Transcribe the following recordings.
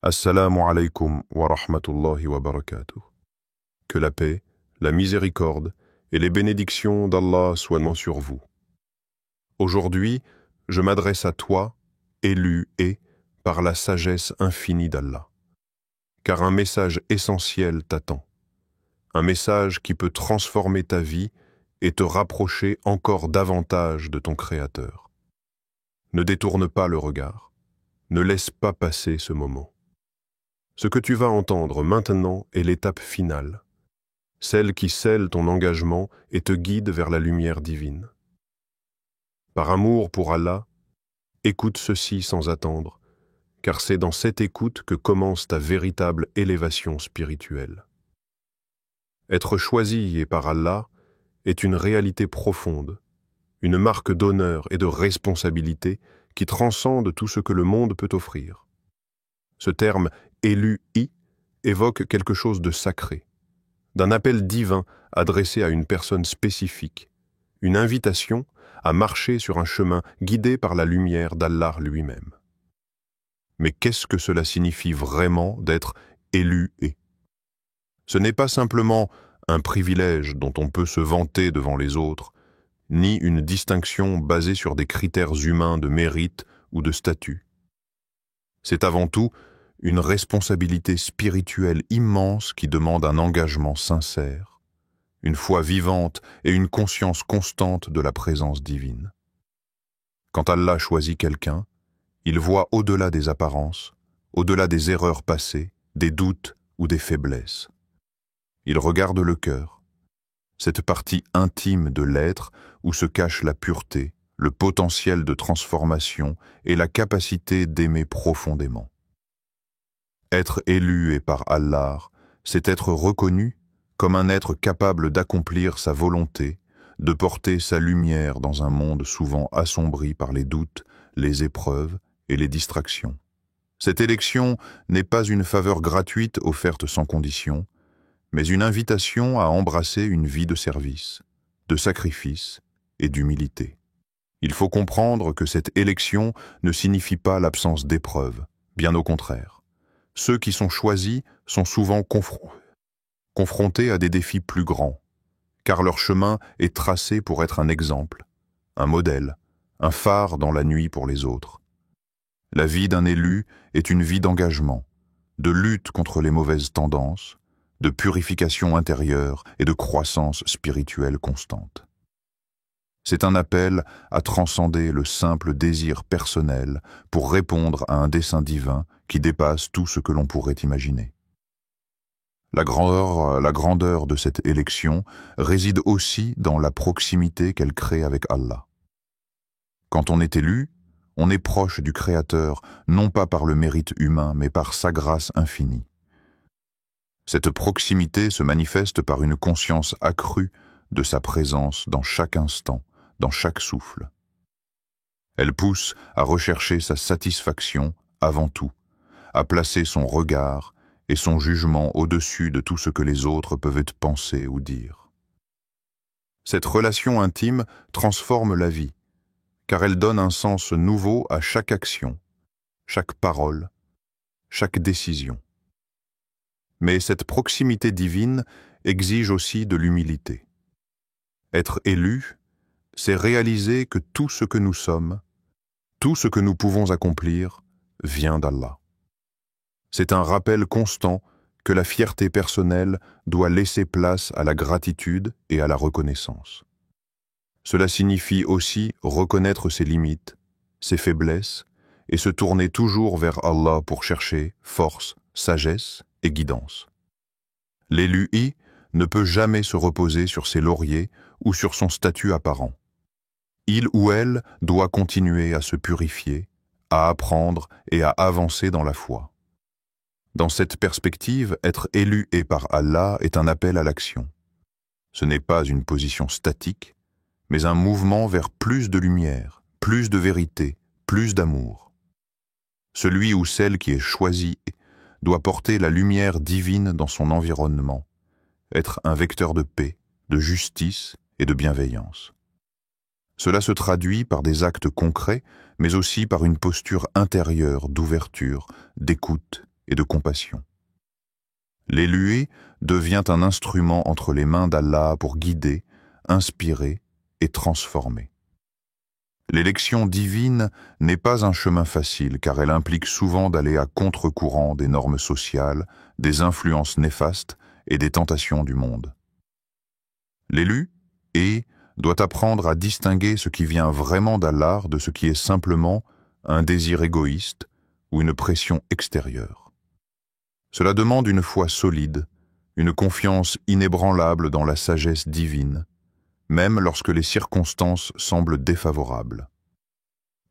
Assalamu alaikum wa rahmatullahi wa barakatuh. Que la paix, la miséricorde et les bénédictions d'Allah soient sur vous. Aujourd'hui, je m'adresse à toi, élu et par la sagesse infinie d'Allah. Car un message essentiel t'attend. Un message qui peut transformer ta vie et te rapprocher encore davantage de ton Créateur. Ne détourne pas le regard. Ne laisse pas passer ce moment. Ce que tu vas entendre maintenant est l'étape finale, celle qui scelle ton engagement et te guide vers la lumière divine. Par amour pour Allah, écoute ceci sans attendre, car c'est dans cette écoute que commence ta véritable élévation spirituelle. Être choisi et par Allah est une réalité profonde, une marque d'honneur et de responsabilité qui transcende tout ce que le monde peut offrir. Ce terme « élu-i » évoque quelque chose de sacré, d'un appel divin adressé à une personne spécifique, une invitation à marcher sur un chemin guidé par la lumière d'Allah lui-même. Mais qu'est-ce que cela signifie vraiment d'être élu-i ? Ce n'est pas simplement un privilège dont on peut se vanter devant les autres, ni une distinction basée sur des critères humains de mérite ou de statut. C'est avant tout une responsabilité spirituelle immense qui demande un engagement sincère, une foi vivante et une conscience constante de la présence divine. Quand Allah choisit quelqu'un, il voit au-delà des apparences, au-delà des erreurs passées, des doutes ou des faiblesses. Il regarde le cœur, cette partie intime de l'être où se cache la pureté, le potentiel de transformation et la capacité d'aimer profondément. Être élu et par Allah, c'est être reconnu comme un être capable d'accomplir sa volonté, de porter sa lumière dans un monde souvent assombri par les doutes, les épreuves et les distractions. Cette élection n'est pas une faveur gratuite offerte sans condition, mais une invitation à embrasser une vie de service, de sacrifice et d'humilité. Il faut comprendre que cette élection ne signifie pas l'absence d'épreuves, bien au contraire. Ceux qui sont choisis sont souvent confrontés à des défis plus grands, car leur chemin est tracé pour être un exemple, un modèle, un phare dans la nuit pour les autres. La vie d'un élu est une vie d'engagement, de lutte contre les mauvaises tendances, de purification intérieure et de croissance spirituelle constante. C'est un appel à transcender le simple désir personnel pour répondre à un dessein divin qui dépasse tout ce que l'on pourrait imaginer. La grandeur de cette élection réside aussi dans la proximité qu'elle crée avec Allah. Quand on est élu, on est proche du Créateur, non pas par le mérite humain, mais par sa grâce infinie. Cette proximité se manifeste par une conscience accrue de sa présence dans chaque instant, dans chaque souffle. Elle pousse à rechercher sa satisfaction avant tout, à placer son regard et son jugement au-dessus de tout ce que les autres peuvent penser ou dire. Cette relation intime transforme la vie, car elle donne un sens nouveau à chaque action, chaque parole, chaque décision. Mais cette proximité divine exige aussi de l'humilité. Être élu, c'est réaliser que tout ce que nous sommes, tout ce que nous pouvons accomplir, vient d'Allah. C'est un rappel constant que la fierté personnelle doit laisser place à la gratitude et à la reconnaissance. Cela signifie aussi reconnaître ses limites, ses faiblesses, et se tourner toujours vers Allah pour chercher force, sagesse et guidance. L'élu-i ne peut jamais se reposer sur ses lauriers ou sur son statut apparent. Il ou elle doit continuer à se purifier, à apprendre et à avancer dans la foi. Dans cette perspective, être élu et par Allah est un appel à l'action. Ce n'est pas une position statique, mais un mouvement vers plus de lumière, plus de vérité, plus d'amour. Celui ou celle qui est choisi doit porter la lumière divine dans son environnement, être un vecteur de paix, de justice et de bienveillance. Cela se traduit par des actes concrets, mais aussi par une posture intérieure d'ouverture, d'écoute et de compassion. L'élu devient un instrument entre les mains d'Allah pour guider, inspirer et transformer. L'élection divine n'est pas un chemin facile car elle implique souvent d'aller à contre-courant des normes sociales, des influences néfastes et des tentations du monde. L'élu doit apprendre à distinguer ce qui vient vraiment d'Allah de ce qui est simplement un désir égoïste ou une pression extérieure. Cela demande une foi solide, une confiance inébranlable dans la sagesse divine, même lorsque les circonstances semblent défavorables.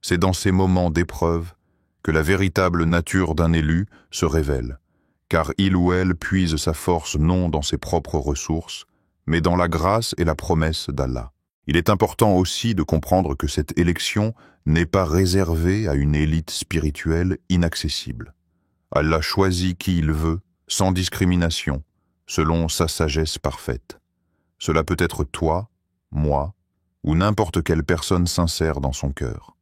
C'est dans ces moments d'épreuve que la véritable nature d'un élu se révèle, car il ou elle puise sa force non dans ses propres ressources, mais dans la grâce et la promesse d'Allah. Il est important aussi de comprendre que cette élection n'est pas réservée à une élite spirituelle inaccessible. Allah choisit qui il veut, sans discrimination, selon sa sagesse parfaite. Cela peut être toi, moi, ou n'importe quelle personne sincère dans son cœur.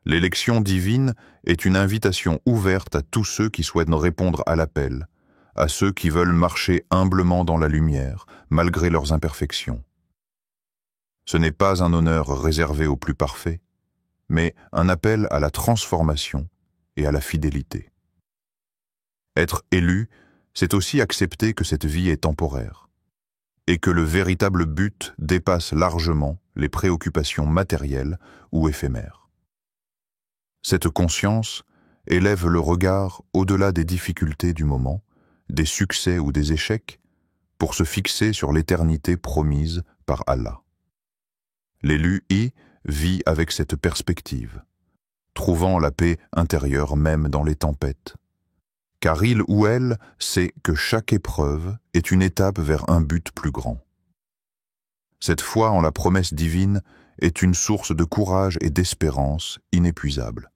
L'élection divine est une invitation ouverte à tous ceux qui souhaitent répondre à l'appel, à ceux qui veulent marcher humblement dans la lumière, malgré leurs imperfections. Ce n'est pas un honneur réservé aux plus parfaits, mais un appel à la transformation et à la fidélité. Être élu, c'est aussi accepter que cette vie est temporaire, et que le véritable but dépasse largement les préoccupations matérielles ou éphémères. Cette conscience élève le regard au-delà des difficultés du moment, des succès ou des échecs, pour se fixer sur l'éternité promise par Allah. L'élu vit avec cette perspective, trouvant la paix intérieure même dans les tempêtes, car il ou elle sait que chaque épreuve est une étape vers un but plus grand. Cette foi en la promesse divine est une source de courage et d'espérance inépuisable.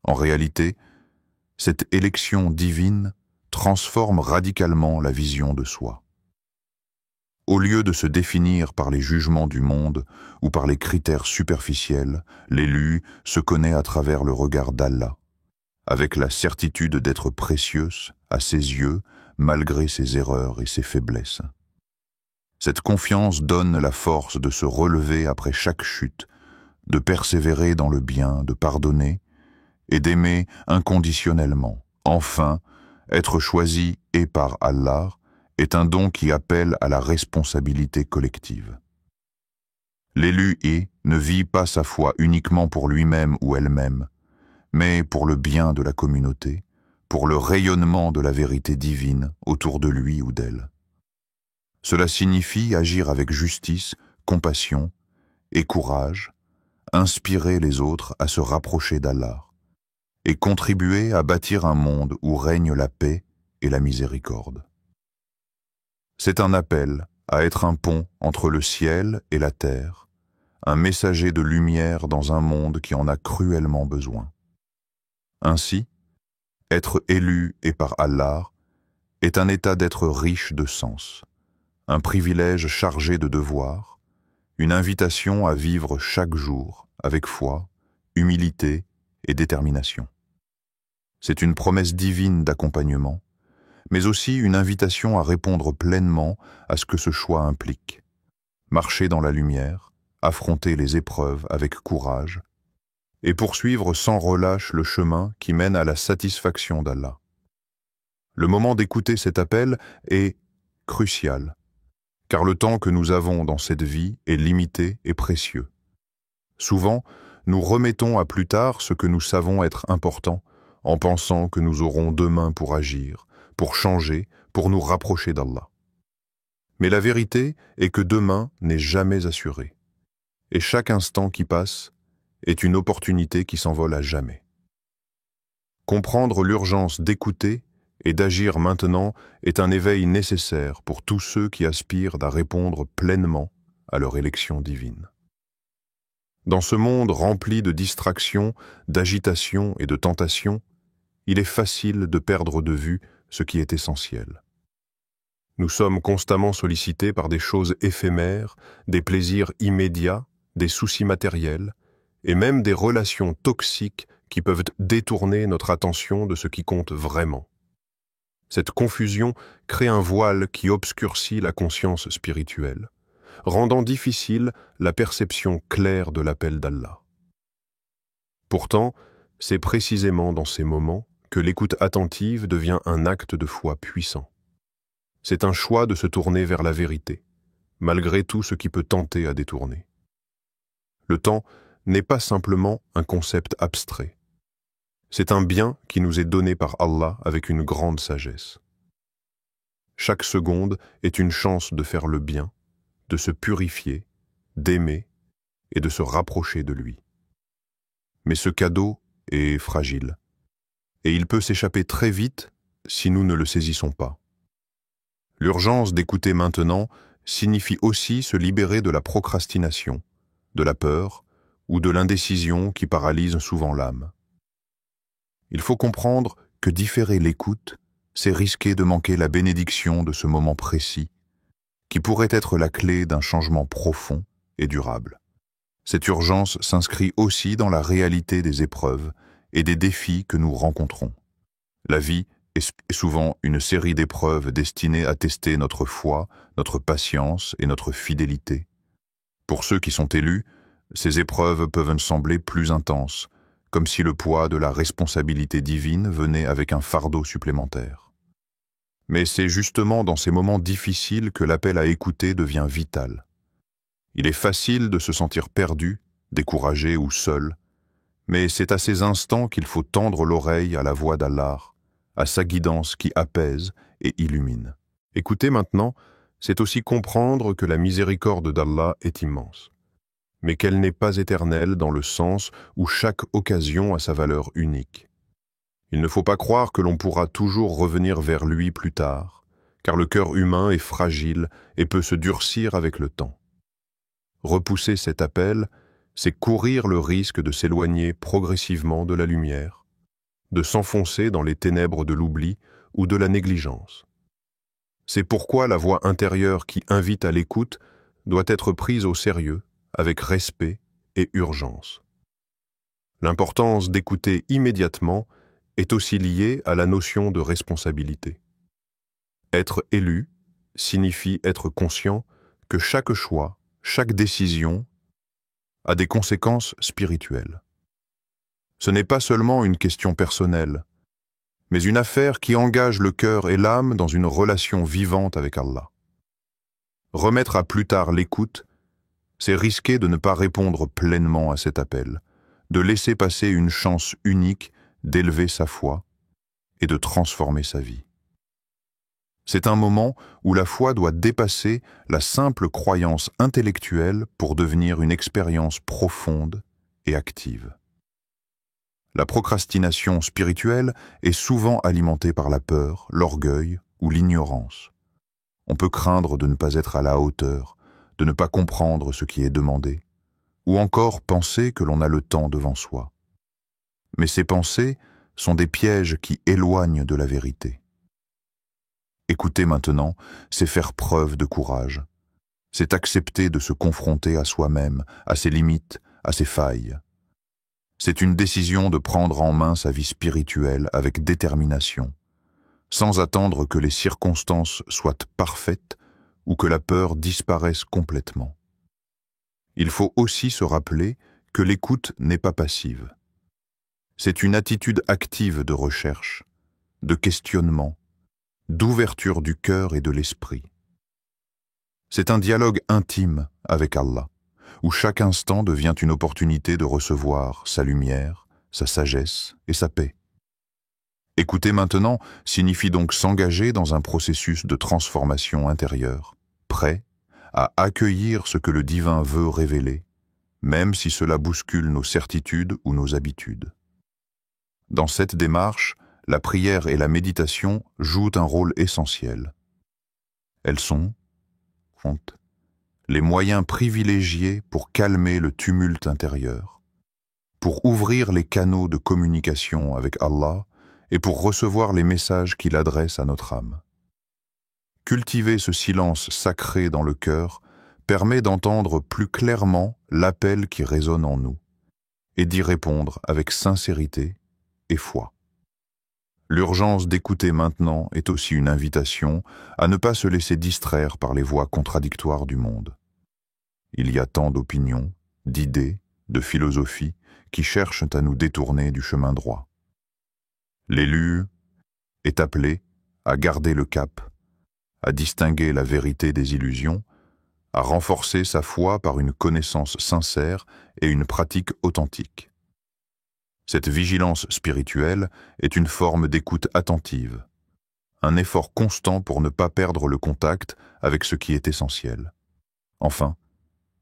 En réalité, cette élection divine transforme radicalement la vision de soi. Au lieu de se définir par les jugements du monde ou par les critères superficiels, l'élu se connaît à travers le regard d'Allah, avec la certitude d'être précieuse à ses yeux malgré ses erreurs et ses faiblesses. Cette confiance donne la force de se relever après chaque chute, de persévérer dans le bien, de pardonner et d'aimer inconditionnellement. Enfin, être choisi et par Allah est un don qui appelle à la responsabilité collective. L'élu ne vit pas sa foi uniquement pour lui-même ou elle-même, mais pour le bien de la communauté, pour le rayonnement de la vérité divine autour de lui ou d'elle. Cela signifie agir avec justice, compassion et courage, inspirer les autres à se rapprocher d'Allah et contribuer à bâtir un monde où règne la paix et la miséricorde. C'est un appel à être un pont entre le ciel et la terre, un messager de lumière dans un monde qui en a cruellement besoin. Ainsi, être élu et par Allah est un état d'être riche de sens, un privilège chargé de devoirs, une invitation à vivre chaque jour avec foi, humilité et détermination. C'est une promesse divine d'accompagnement, mais aussi une invitation à répondre pleinement à ce que ce choix implique. Marcher dans la lumière, affronter les épreuves avec courage, et poursuivre sans relâche le chemin qui mène à la satisfaction d'Allah. Le moment d'écouter cet appel est crucial, car le temps que nous avons dans cette vie est limité et précieux. Souvent, nous remettons à plus tard ce que nous savons être important, en pensant que nous aurons demain pour agir, pour changer, pour nous rapprocher d'Allah. Mais la vérité est que demain n'est jamais assuré, et chaque instant qui passe est une opportunité qui s'envole à jamais. Comprendre l'urgence d'écouter et d'agir maintenant est un éveil nécessaire pour tous ceux qui aspirent à répondre pleinement à leur élection divine. Dans ce monde rempli de distractions, d'agitation et de tentations, il est facile de perdre de vue ce qui est essentiel. Nous sommes constamment sollicités par des choses éphémères, des plaisirs immédiats, des soucis matériels, et même des relations toxiques qui peuvent détourner notre attention de ce qui compte vraiment. Cette confusion crée un voile qui obscurcit la conscience spirituelle, rendant difficile la perception claire de l'appel d'Allah. Pourtant, c'est précisément dans ces moments que l'écoute attentive devient un acte de foi puissant. C'est un choix de se tourner vers la vérité, malgré tout ce qui peut tenter à détourner. Le temps n'est pas simplement un concept abstrait. C'est un bien qui nous est donné par Allah avec une grande sagesse. Chaque seconde est une chance de faire le bien, de se purifier, d'aimer et de se rapprocher de lui. Mais ce cadeau est fragile, et il peut s'échapper très vite si nous ne le saisissons pas. L'urgence d'écouter maintenant signifie aussi se libérer de la procrastination, de la peur ou de l'indécision qui paralyse souvent l'âme. Il faut comprendre que différer l'écoute, c'est risquer de manquer la bénédiction de ce moment précis, qui pourrait être la clé d'un changement profond et durable. Cette urgence s'inscrit aussi dans la réalité des épreuves et des défis que nous rencontrons. La vie est souvent une série d'épreuves destinées à tester notre foi, notre patience et notre fidélité. Pour ceux qui sont élus, ces épreuves peuvent sembler plus intenses, comme si le poids de la responsabilité divine venait avec un fardeau supplémentaire. Mais c'est justement dans ces moments difficiles que l'appel à écouter devient vital. Il est facile de se sentir perdu, découragé ou seul, mais c'est à ces instants qu'il faut tendre l'oreille à la voix d'Allah, à sa guidance qui apaise et illumine. Écouter maintenant, c'est aussi comprendre que la miséricorde d'Allah est immense, mais qu'elle n'est pas éternelle dans le sens où chaque occasion a sa valeur unique. Il ne faut pas croire que l'on pourra toujours revenir vers lui plus tard, car le cœur humain est fragile et peut se durcir avec le temps. Repousser cet appel, c'est courir le risque de s'éloigner progressivement de la lumière, de s'enfoncer dans les ténèbres de l'oubli ou de la négligence. C'est pourquoi la voix intérieure qui invite à l'écoute doit être prise au sérieux, avec respect et urgence. L'importance d'écouter immédiatement est aussi liée à la notion de responsabilité. Être élu signifie être conscient que chaque choix, chaque décision a des conséquences spirituelles. Ce n'est pas seulement une question personnelle, mais une affaire qui engage le cœur et l'âme dans une relation vivante avec Allah. Remettre à plus tard l'écoute, c'est risquer de ne pas répondre pleinement à cet appel, de laisser passer une chance unique d'élever sa foi et de transformer sa vie. C'est un moment où la foi doit dépasser la simple croyance intellectuelle pour devenir une expérience profonde et active. La procrastination spirituelle est souvent alimentée par la peur, l'orgueil ou l'ignorance. On peut craindre de ne pas être à la hauteur, de ne pas comprendre ce qui est demandé, ou encore penser que l'on a le temps devant soi. Mais ces pensées sont des pièges qui éloignent de la vérité. Écouter maintenant, c'est faire preuve de courage. C'est accepter de se confronter à soi-même, à ses limites, à ses failles. C'est une décision de prendre en main sa vie spirituelle avec détermination, sans attendre que les circonstances soient parfaites ou que la peur disparaisse complètement. Il faut aussi se rappeler que l'écoute n'est pas passive. C'est une attitude active de recherche, de questionnement, d'ouverture du cœur et de l'esprit. C'est un dialogue intime avec Allah, où chaque instant devient une opportunité de recevoir sa lumière, sa sagesse et sa paix. Écouter maintenant signifie donc s'engager dans un processus de transformation intérieure, prêt à accueillir ce que le divin veut révéler, même si cela bouscule nos certitudes ou nos habitudes. Dans cette démarche, la prière et la méditation jouent un rôle essentiel. Elles sont les moyens privilégiés pour calmer le tumulte intérieur, pour ouvrir les canaux de communication avec Allah et pour recevoir les messages qu'il adresse à notre âme. Cultiver ce silence sacré dans le cœur permet d'entendre plus clairement l'appel qui résonne en nous et d'y répondre avec sincérité et foi. L'urgence d'écouter maintenant est aussi une invitation à ne pas se laisser distraire par les voix contradictoires du monde. Il y a tant d'opinions, d'idées, de philosophies qui cherchent à nous détourner du chemin droit. L'élu est appelé à garder le cap, à distinguer la vérité des illusions, à renforcer sa foi par une connaissance sincère et une pratique authentique. Cette vigilance spirituelle est une forme d'écoute attentive, un effort constant pour ne pas perdre le contact avec ce qui est essentiel. Enfin,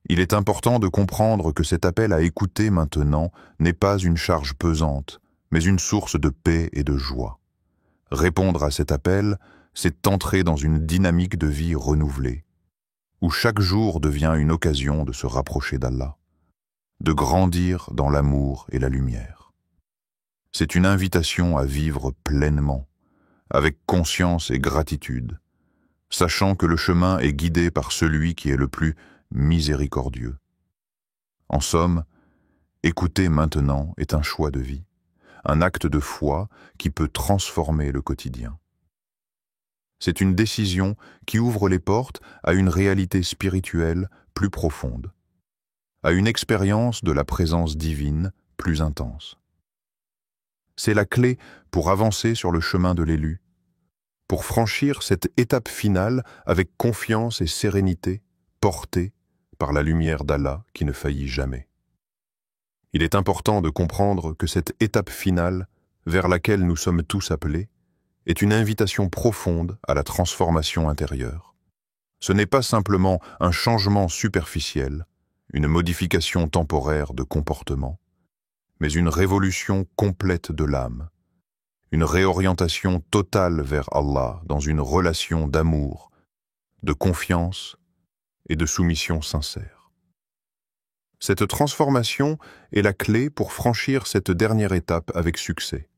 il est important de comprendre que cet appel à écouter maintenant n'est pas une charge pesante, mais une source de paix et de joie. Répondre à cet appel, c'est entrer dans une dynamique de vie renouvelée, où chaque jour devient une occasion de se rapprocher d'Allah, de grandir dans l'amour et la lumière. C'est une invitation à vivre pleinement, avec conscience et gratitude, sachant que le chemin est guidé par celui qui est le plus miséricordieux. En somme, écouter maintenant est un choix de vie, un acte de foi qui peut transformer le quotidien. C'est une décision qui ouvre les portes à une réalité spirituelle plus profonde, à une expérience de la présence divine plus intense. C'est la clé pour avancer sur le chemin de l'élu, pour franchir cette étape finale avec confiance et sérénité, portée par la lumière d'Allah qui ne faillit jamais. Il est important de comprendre que cette étape finale, vers laquelle nous sommes tous appelés, est une invitation profonde à la transformation intérieure. Ce n'est pas simplement un changement superficiel, une modification temporaire de comportement, mais une révolution complète de l'âme, une réorientation totale vers Allah dans une relation d'amour, de confiance et de soumission sincère. Cette transformation est la clé pour franchir cette dernière étape avec succès,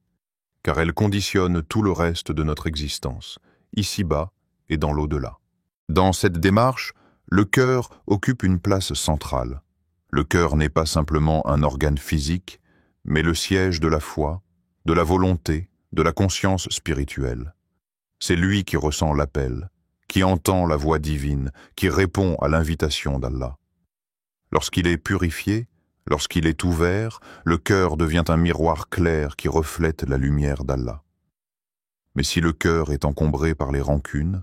car elle conditionne tout le reste de notre existence, ici-bas et dans l'au-delà. Dans cette démarche, le cœur occupe une place centrale. Le cœur n'est pas simplement un organe physique, mais le siège de la foi, de la volonté, de la conscience spirituelle. C'est lui qui ressent l'appel, qui entend la voix divine, qui répond à l'invitation d'Allah. Lorsqu'il est purifié, lorsqu'il est ouvert, le cœur devient un miroir clair qui reflète la lumière d'Allah. Mais si le cœur est encombré par les rancunes,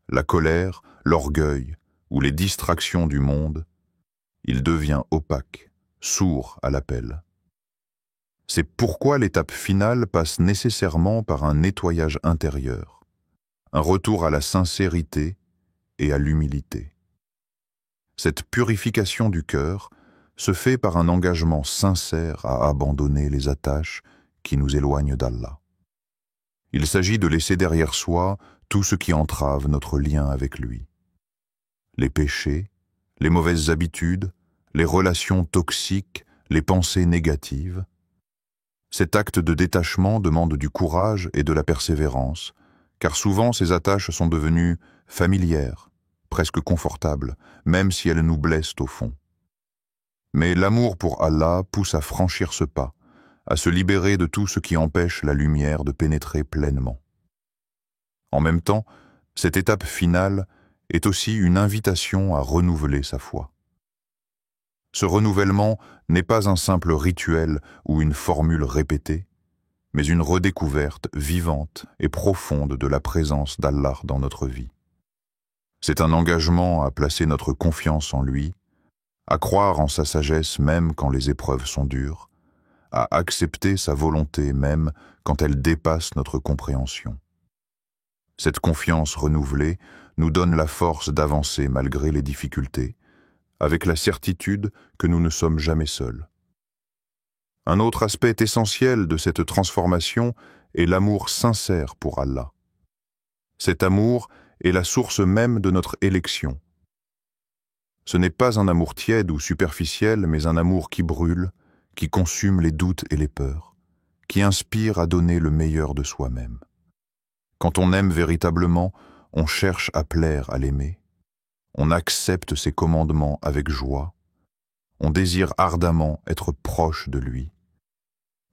la colère, l'orgueil ou les distractions du monde, il devient opaque, sourd à l'appel. C'est pourquoi l'étape finale passe nécessairement par un nettoyage intérieur, un retour à la sincérité et à l'humilité. Cette purification du cœur se fait par un engagement sincère à abandonner les attaches qui nous éloignent d'Allah. Il s'agit de laisser derrière soi tout ce qui entrave notre lien avec lui. Les péchés, les mauvaises habitudes, les relations toxiques, les pensées négatives. Cet acte de détachement demande du courage et de la persévérance, car souvent ces attaches sont devenues familières, presque confortables, même si elles nous blessent au fond. Mais l'amour pour Allah pousse à franchir ce pas, à se libérer de tout ce qui empêche la lumière de pénétrer pleinement. En même temps, cette étape finale est aussi une invitation à renouveler sa foi. Ce renouvellement n'est pas un simple rituel ou une formule répétée, mais une redécouverte vivante et profonde de la présence d'Allah dans notre vie. C'est un engagement à placer notre confiance en lui, à croire en sa sagesse même quand les épreuves sont dures, à accepter sa volonté même quand elle dépasse notre compréhension. Cette confiance renouvelée nous donne la force d'avancer malgré les difficultés, avec la certitude que nous ne sommes jamais seuls. Un autre aspect essentiel de cette transformation est l'amour sincère pour Allah. Cet amour est la source même de notre élection. Ce n'est pas un amour tiède ou superficiel, mais un amour qui brûle, qui consume les doutes et les peurs, qui inspire à donner le meilleur de soi-même. Quand on aime véritablement, on cherche à plaire à l'aimer. On accepte ses commandements avec joie, on désire ardemment être proche de lui.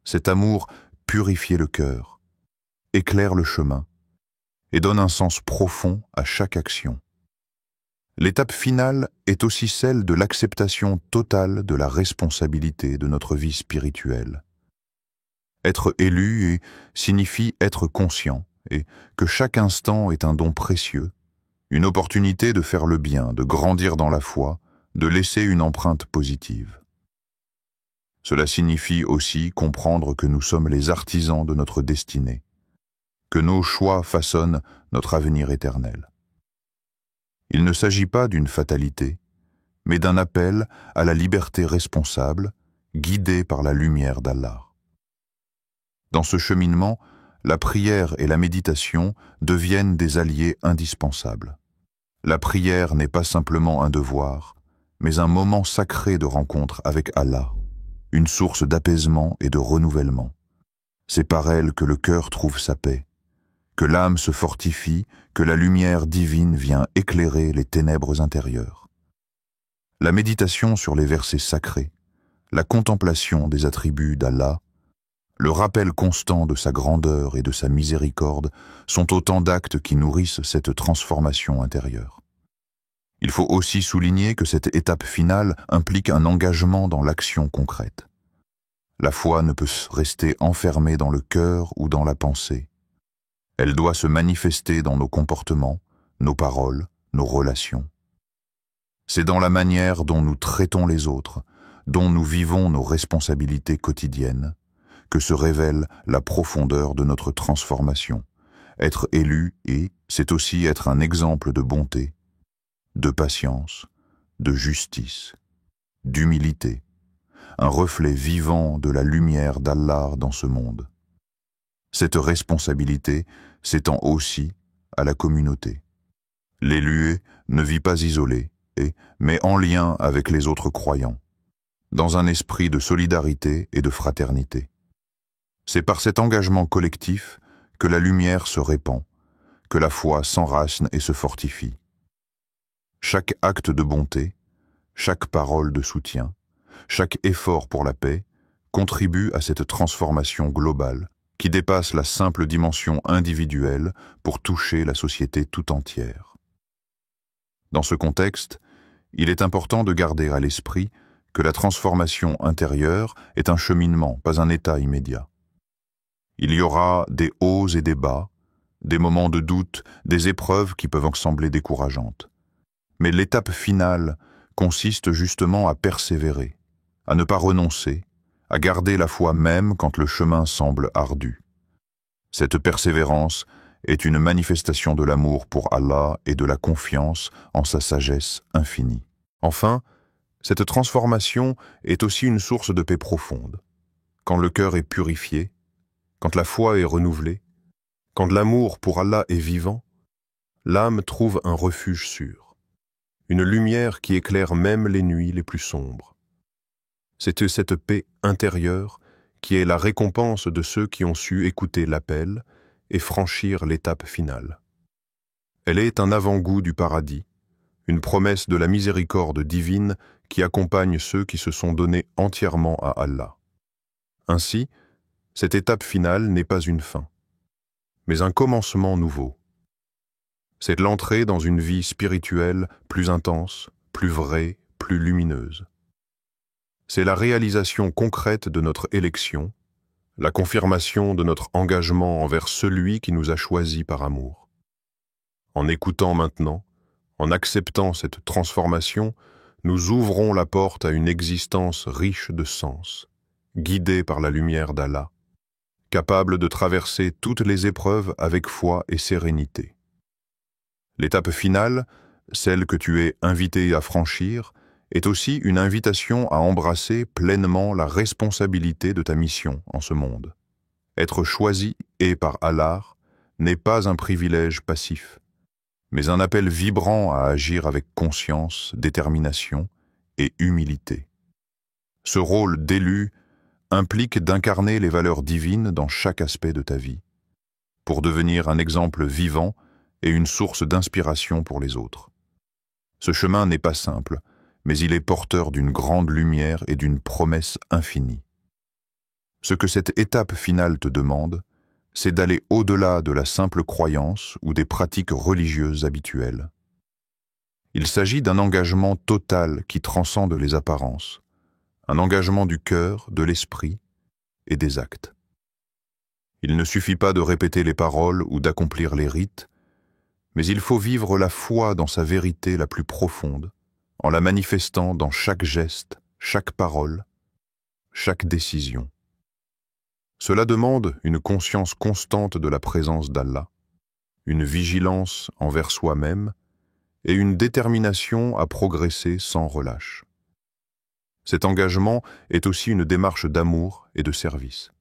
Cet amour purifie le cœur, éclaire le chemin et donne un sens profond à chaque action. L'étape finale est aussi celle de l'acceptation totale de la responsabilité de notre vie spirituelle. Être élu signifie être conscient et que chaque instant est un don précieux, une opportunité de faire le bien, de grandir dans la foi, de laisser une empreinte positive. Cela signifie aussi comprendre que nous sommes les artisans de notre destinée, que nos choix façonnent notre avenir éternel. Il ne s'agit pas d'une fatalité, mais d'un appel à la liberté responsable, guidée par la lumière d'Allah. Dans ce cheminement, la prière et la méditation deviennent des alliés indispensables. La prière n'est pas simplement un devoir, mais un moment sacré de rencontre avec Allah, une source d'apaisement et de renouvellement. C'est par elle que le cœur trouve sa paix, que l'âme se fortifie, que la lumière divine vient éclairer les ténèbres intérieures. La méditation sur les versets sacrés, la contemplation des attributs d'Allah, le rappel constant de sa grandeur et de sa miséricorde sont autant d'actes qui nourrissent cette transformation intérieure. Il faut aussi souligner que cette étape finale implique un engagement dans l'action concrète. La foi ne peut rester enfermée dans le cœur ou dans la pensée. Elle doit se manifester dans nos comportements, nos paroles, nos relations. C'est dans la manière dont nous traitons les autres, dont nous vivons nos responsabilités quotidiennes, que se révèle la profondeur de notre transformation. Être élu c'est aussi être un exemple de bonté, de patience, de justice, d'humilité, un reflet vivant de la lumière d'Allah dans ce monde. Cette responsabilité s'étend aussi à la communauté. L'élu ne vit pas isolé, mais en lien avec les autres croyants, dans un esprit de solidarité et de fraternité. C'est par cet engagement collectif que la lumière se répand, que la foi s'enracine et se fortifie. Chaque acte de bonté, chaque parole de soutien, chaque effort pour la paix contribue à cette transformation globale qui dépasse la simple dimension individuelle pour toucher la société tout entière. Dans ce contexte, il est important de garder à l'esprit que la transformation intérieure est un cheminement, pas un état immédiat. Il y aura des hauts et des bas, des moments de doute, des épreuves qui peuvent sembler décourageantes. Mais l'étape finale consiste justement à persévérer, à ne pas renoncer, à garder la foi même quand le chemin semble ardu. Cette persévérance est une manifestation de l'amour pour Allah et de la confiance en sa sagesse infinie. Enfin, cette transformation est aussi une source de paix profonde. Quand le cœur est purifié, quand la foi est renouvelée, quand l'amour pour Allah est vivant, l'âme trouve un refuge sûr, une lumière qui éclaire même les nuits les plus sombres. C'est cette paix intérieure qui est la récompense de ceux qui ont su écouter l'appel et franchir l'étape finale. Elle est un avant-goût du paradis, une promesse de la miséricorde divine qui accompagne ceux qui se sont donnés entièrement à Allah. Ainsi, cette étape finale n'est pas une fin, mais un commencement nouveau. C'est l'entrée dans une vie spirituelle plus intense, plus vraie, plus lumineuse. C'est la réalisation concrète de notre élection, la confirmation de notre engagement envers celui qui nous a choisis par amour. En écoutant maintenant, en acceptant cette transformation, nous ouvrons la porte à une existence riche de sens, guidée par la lumière d'Allah, capable de traverser toutes les épreuves avec foi et sérénité. L'étape finale, celle que tu es invité à franchir, est aussi une invitation à embrasser pleinement la responsabilité de ta mission en ce monde. Être choisi et par Allah n'est pas un privilège passif, mais un appel vibrant à agir avec conscience, détermination et humilité. Ce rôle d'élu implique d'incarner les valeurs divines dans chaque aspect de ta vie, pour devenir un exemple vivant et une source d'inspiration pour les autres. Ce chemin n'est pas simple, mais il est porteur d'une grande lumière et d'une promesse infinie. Ce que cette étape finale te demande, c'est d'aller au-delà de la simple croyance ou des pratiques religieuses habituelles. Il s'agit d'un engagement total qui transcende les apparences, un engagement du cœur, de l'esprit et des actes. Il ne suffit pas de répéter les paroles ou d'accomplir les rites, mais il faut vivre la foi dans sa vérité la plus profonde, en la manifestant dans chaque geste, chaque parole, chaque décision. Cela demande une conscience constante de la présence d'Allah, une vigilance envers soi-même et une détermination à progresser sans relâche. Cet engagement est aussi une démarche d'amour et de service.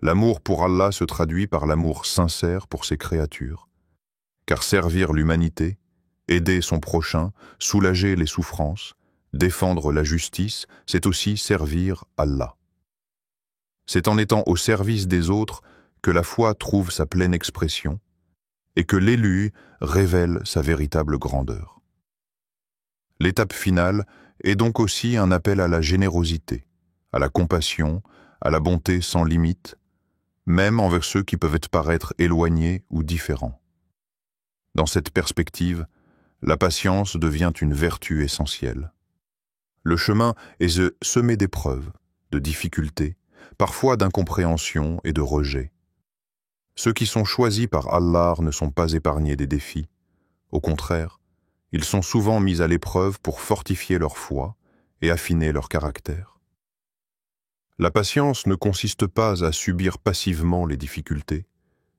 L'amour pour Allah se traduit par l'amour sincère pour ses créatures, car servir l'humanité, aider son prochain, soulager les souffrances, défendre la justice, c'est aussi servir Allah. C'est en étant au service des autres que la foi trouve sa pleine expression et que l'élu révèle sa véritable grandeur. L'étape finale est donc aussi un appel à la générosité, à la compassion, à la bonté sans limite, même envers ceux qui peuvent paraître éloignés ou différents. Dans cette perspective, la patience devient une vertu essentielle. Le chemin est semé d'épreuves, de difficultés, parfois d'incompréhension et de rejet. Ceux qui sont choisis par Allah ne sont pas épargnés des défis. Au contraire, ils sont souvent mis à l'épreuve pour fortifier leur foi et affiner leur caractère. La patience ne consiste pas à subir passivement les difficultés,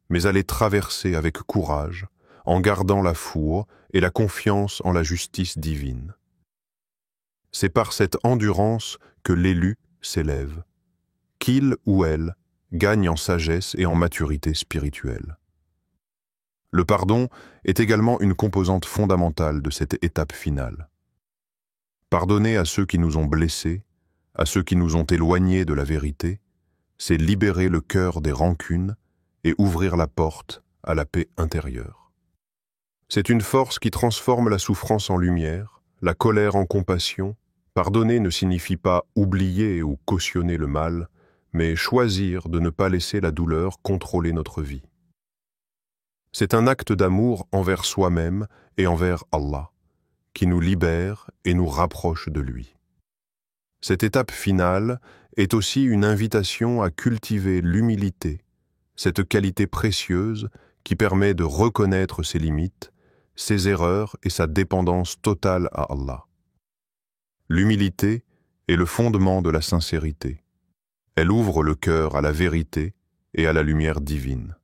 mais à les traverser avec courage, en gardant la foi et la confiance en la justice divine. C'est par cette endurance que l'élu s'élève, qu'il ou elle gagne en sagesse et en maturité spirituelle. Le pardon est également une composante fondamentale de cette étape finale. Pardonner à ceux qui nous ont blessés, à ceux qui nous ont éloignés de la vérité, c'est libérer le cœur des rancunes et ouvrir la porte à la paix intérieure. C'est une force qui transforme la souffrance en lumière, la colère en compassion. Pardonner ne signifie pas oublier ou cautionner le mal, mais choisir de ne pas laisser la douleur contrôler notre vie. C'est un acte d'amour envers soi-même et envers Allah, qui nous libère et nous rapproche de lui. Cette étape finale est aussi une invitation à cultiver l'humilité, cette qualité précieuse qui permet de reconnaître ses limites, ses erreurs et sa dépendance totale à Allah. L'humilité est le fondement de la sincérité. Elle ouvre le cœur à la vérité et à la lumière divine.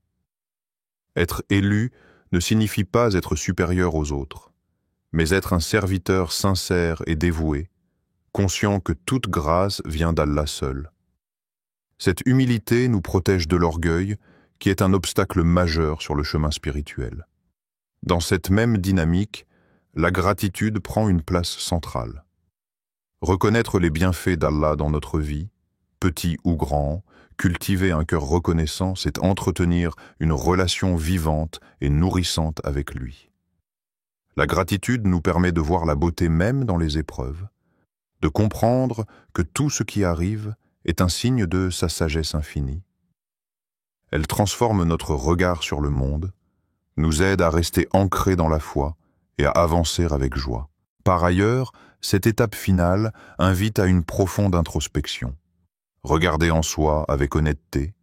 Être élu ne signifie pas être supérieur aux autres, mais être un serviteur sincère et dévoué, conscient que toute grâce vient d'Allah seul. Cette humilité nous protège de l'orgueil, qui est un obstacle majeur sur le chemin spirituel. Dans cette même dynamique, la gratitude prend une place centrale. Reconnaître les bienfaits d'Allah dans notre vie, petits ou grands, cultiver un cœur reconnaissant, c'est entretenir une relation vivante et nourrissante avec lui. La gratitude nous permet de voir la beauté même dans les épreuves, de comprendre que tout ce qui arrive est un signe de sa sagesse infinie. Elle transforme notre regard sur le monde, nous aide à rester ancrés dans la foi et à avancer avec joie. Par ailleurs, cette étape finale invite à une profonde introspection. Regarder en soi avec honnêteté,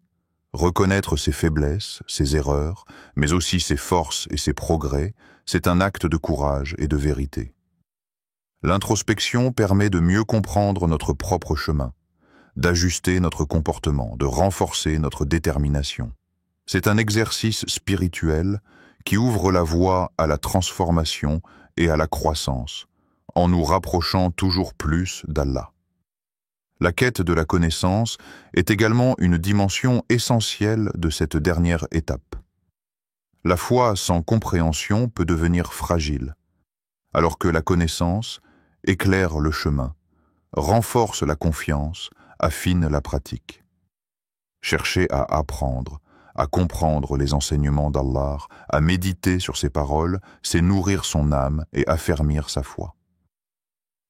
reconnaître ses faiblesses, ses erreurs, mais aussi ses forces et ses progrès, c'est un acte de courage et de vérité. L'introspection permet de mieux comprendre notre propre chemin, d'ajuster notre comportement, de renforcer notre détermination. C'est un exercice spirituel qui ouvre la voie à la transformation et à la croissance, en nous rapprochant toujours plus d'Allah. La quête de la connaissance est également une dimension essentielle de cette dernière étape. La foi sans compréhension peut devenir fragile, alors que la connaissance éclaire le chemin, renforce la confiance, affine la pratique. Chercher à apprendre, à comprendre les enseignements d'Allah, à méditer sur ses paroles, c'est nourrir son âme et affermir sa foi.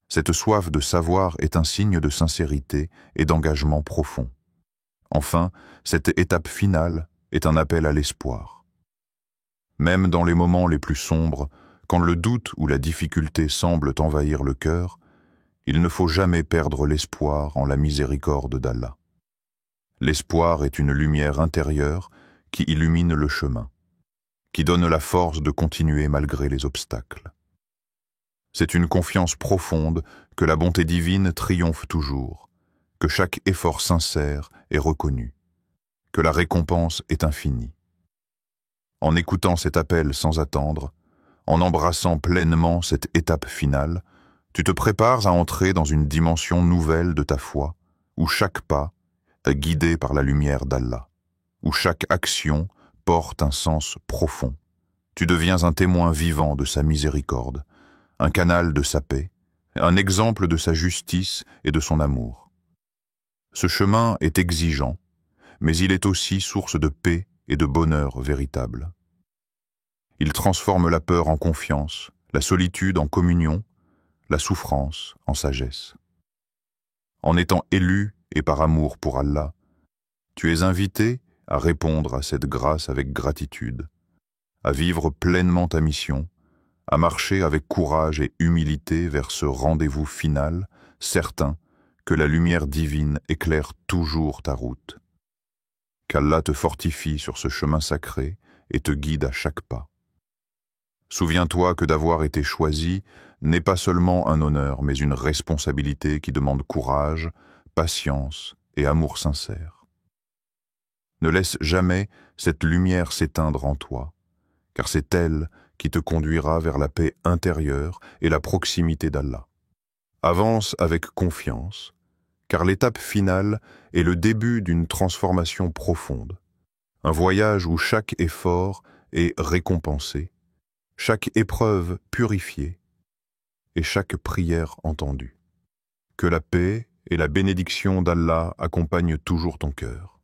Cette soif de savoir est un signe de sincérité et d'engagement profond. Enfin, cette étape finale est un appel à l'espoir. Même dans les moments les plus sombres, quand le doute ou la difficulté semblent envahir le cœur, il ne faut jamais perdre l'espoir en la miséricorde d'Allah. L'espoir est une lumière intérieure qui illumine le chemin, qui donne la force de continuer malgré les obstacles. C'est une confiance profonde que la bonté divine triomphe toujours, que chaque effort sincère est reconnu, que la récompense est infinie. En écoutant cet appel sans attendre, en embrassant pleinement cette étape finale, tu te prépares à entrer dans une dimension nouvelle de ta foi, où chaque pas est guidé par la lumière d'Allah, où chaque action porte un sens profond. Tu deviens un témoin vivant de sa miséricorde, un canal de sa paix, un exemple de sa justice et de son amour. Ce chemin est exigeant, mais il est aussi source de paix et de bonheur véritable. Il transforme la peur en confiance, la solitude en communion, la souffrance en sagesse. En étant élu et par amour pour Allah, tu es invité à répondre à cette grâce avec gratitude, à vivre pleinement ta mission, à marcher avec courage et humilité vers ce rendez-vous final, certain que la lumière divine éclaire toujours ta route. Qu'Allah te fortifie sur ce chemin sacré et te guide à chaque pas. Souviens-toi que d'avoir été choisi n'est pas seulement un honneur, mais une responsabilité qui demande courage, patience et amour sincère. Ne laisse jamais cette lumière s'éteindre en toi, car c'est elle qui te conduira vers la paix intérieure et la proximité d'Allah. Avance avec confiance, car l'étape finale est le début d'une transformation profonde, un voyage où chaque effort est récompensé, chaque épreuve purifiée et chaque prière entendue. Que la paix et la bénédiction d'Allah accompagnent toujours ton cœur.